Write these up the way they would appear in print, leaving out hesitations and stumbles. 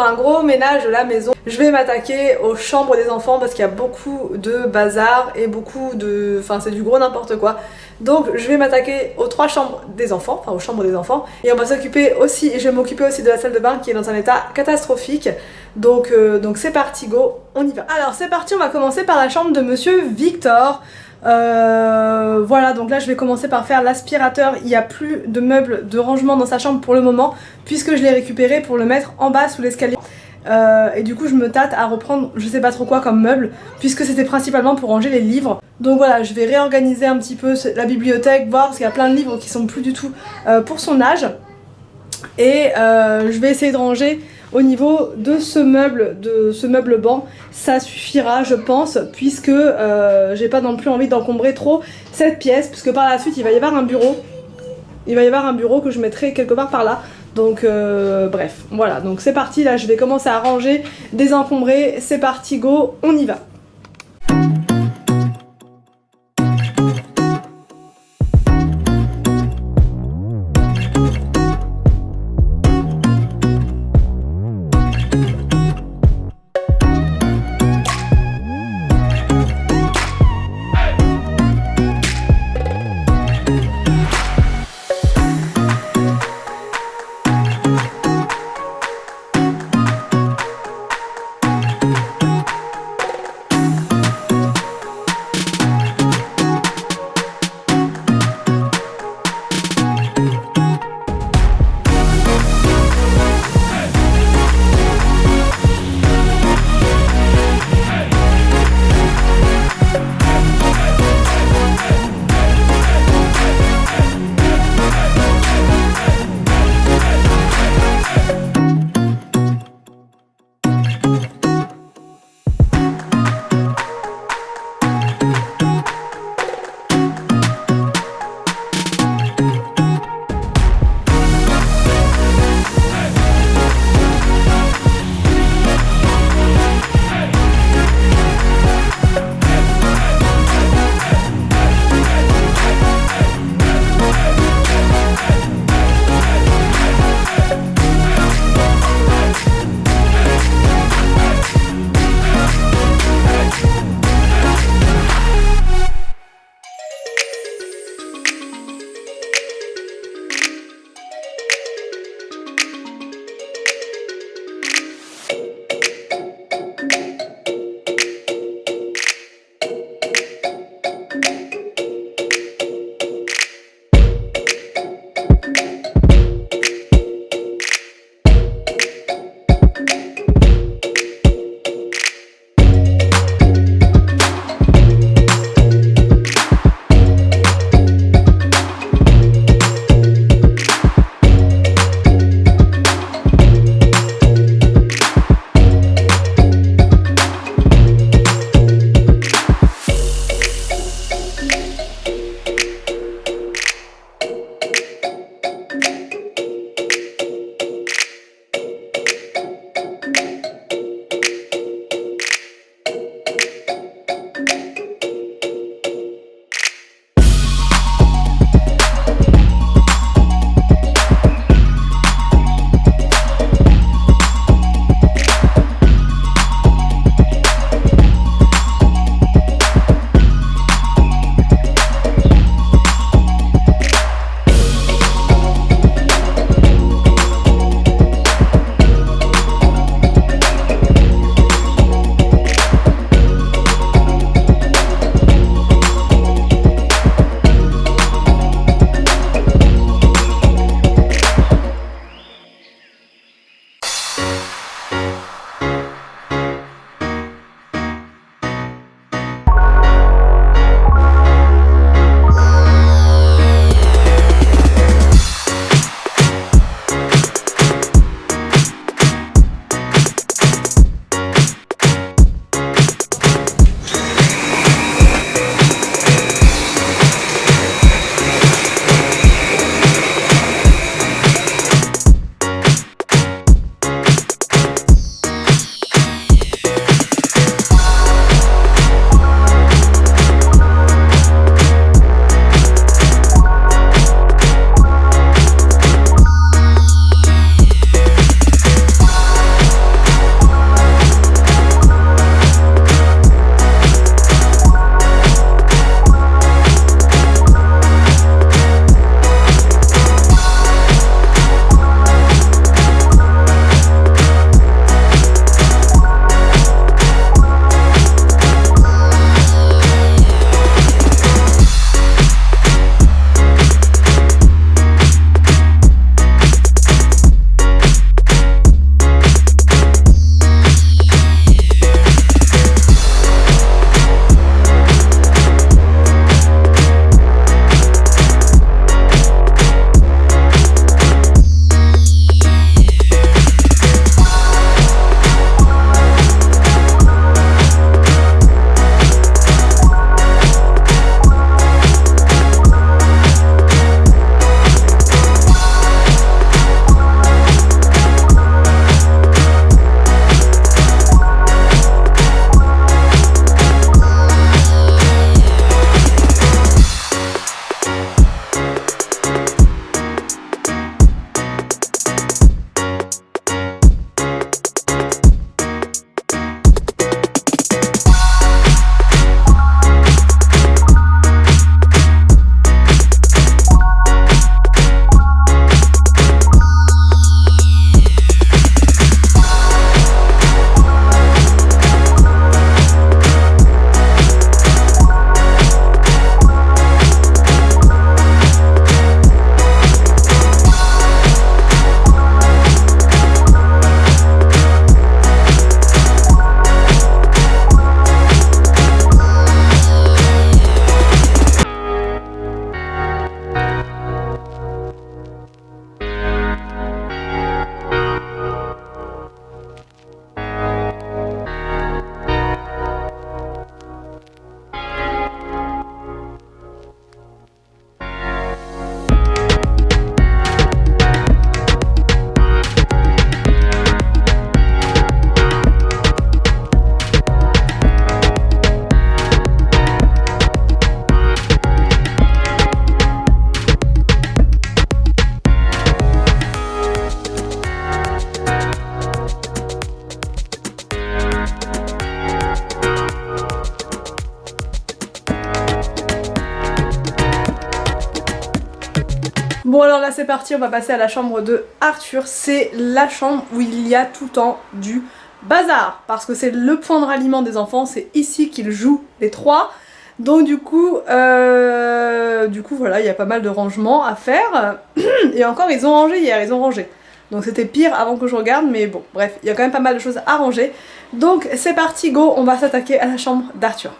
un gros ménage de la maison. Je vais m'attaquer aux chambres des enfants parce qu'il y a beaucoup de bazar et beaucoup de... Enfin c'est du gros n'importe quoi. Donc je vais m'attaquer aux 3 chambres des enfants, enfin aux chambres des enfants. Et on va s'occuper aussi, et je vais m'occuper aussi de la salle de bain qui est dans un état catastrophique. Donc c'est parti, go, on y va. Alors c'est parti, on va commencer par la chambre de Monsieur Victor. Voilà, donc là je vais commencer par faire l'aspirateur. Il n'y a plus de meubles de rangement dans sa chambre pour le moment, puisque je l'ai récupéré pour le mettre en bas sous l'escalier. Et du coup je me tâte à reprendre je sais pas trop quoi comme meuble, puisque c'était principalement pour ranger les livres. Donc voilà, je vais réorganiser un petit peu la bibliothèque, voir, parce qu'il y a plein de livres qui sont plus du tout pour son âge. Et je vais essayer de ranger au niveau de ce meuble banc. Ça suffira je pense, puisque j'ai pas non plus envie d'encombrer trop cette pièce, puisque par la suite il va y avoir un bureau. Il va y avoir un bureau que je mettrai quelque part par là. Donc bref, voilà, donc c'est parti, là je vais commencer à ranger, désencombrer, c'est parti, go, on y va. Bon alors là c'est parti, on va passer à la chambre de Arthur. C'est la chambre où il y a tout le temps du bazar. Parce que c'est le point de ralliement des enfants, c'est ici qu'ils jouent les trois. Donc du coup voilà, il y a pas mal de rangements à faire. Et encore ils ont rangé hier, ils ont rangé. Donc c'était pire avant que je regarde, mais bon, bref, il y a quand même pas mal de choses à ranger. Donc c'est parti, go, on va s'attaquer à la chambre d'Arthur.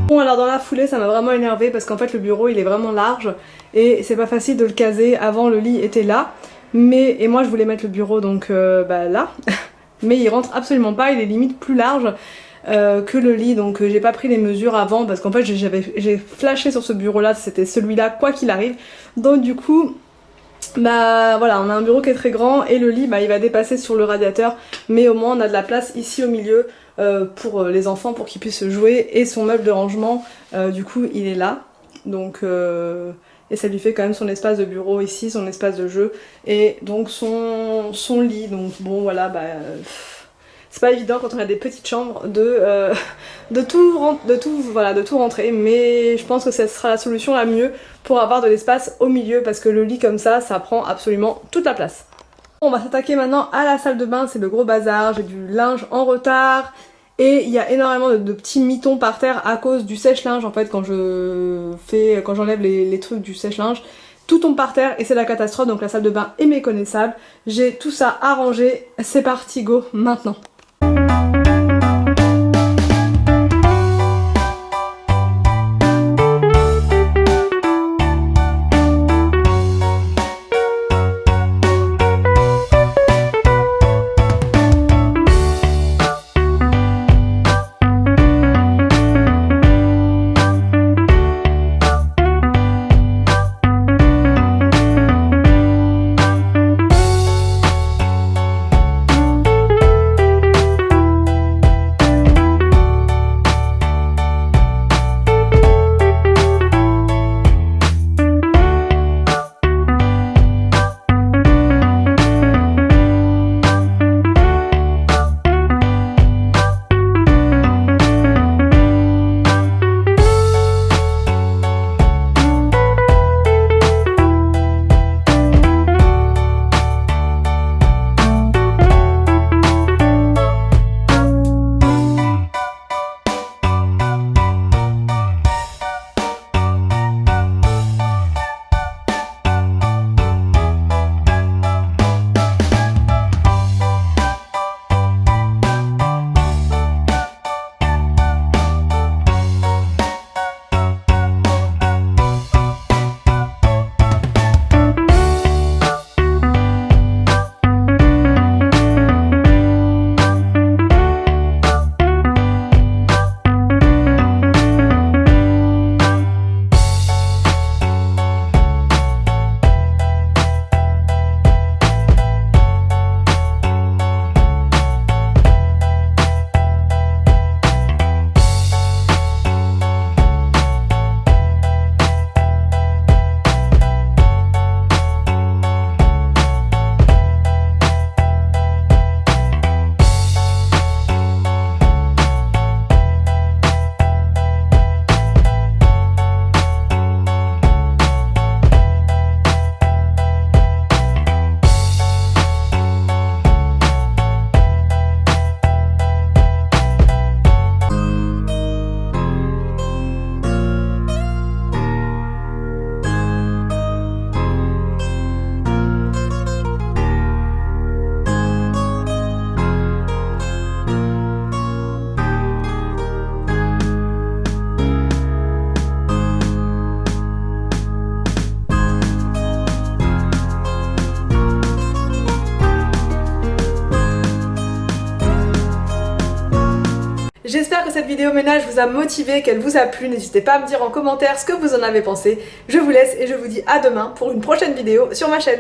Bon alors dans la foulée ça m'a vraiment énervé parce qu'en fait le bureau il est vraiment large et c'est pas facile de le caser. Avant le lit était là et moi je voulais mettre le bureau donc là mais il rentre absolument pas, il est limite plus large que le lit, donc j'ai pas pris les mesures avant parce qu'en fait j'ai flashé sur ce bureau là, c'était celui-là quoi qu'il arrive. Donc du coup bah voilà, on a un bureau qui est très grand et le lit il va dépasser sur le radiateur, mais au moins on a de la place ici au milieu pour les enfants pour qu'ils puissent jouer, et son meuble de rangement du coup il est là, donc et ça lui fait quand même son espace de bureau ici, son espace de jeu et donc son lit. Donc bon voilà, c'est pas évident quand on a des petites chambres de tout rentrer, mais je pense que ce sera la solution la mieux pour avoir de l'espace au milieu, parce que le lit comme ça prend absolument toute la place. On va s'attaquer maintenant à la salle de bain, c'est le gros bazar, j'ai du linge en retard et il y a énormément de petits mitons par terre à cause du sèche-linge. En fait quand j'enlève les trucs du sèche-linge, tout tombe par terre et c'est la catastrophe, donc la salle de bain est méconnaissable. J'ai tout ça à ranger, c'est parti, go maintenant. J'espère que cette vidéo ménage vous a motivé, qu'elle vous a plu. N'hésitez pas à me dire en commentaire ce que vous en avez pensé. Je vous laisse et je vous dis à demain pour une prochaine vidéo sur ma chaîne.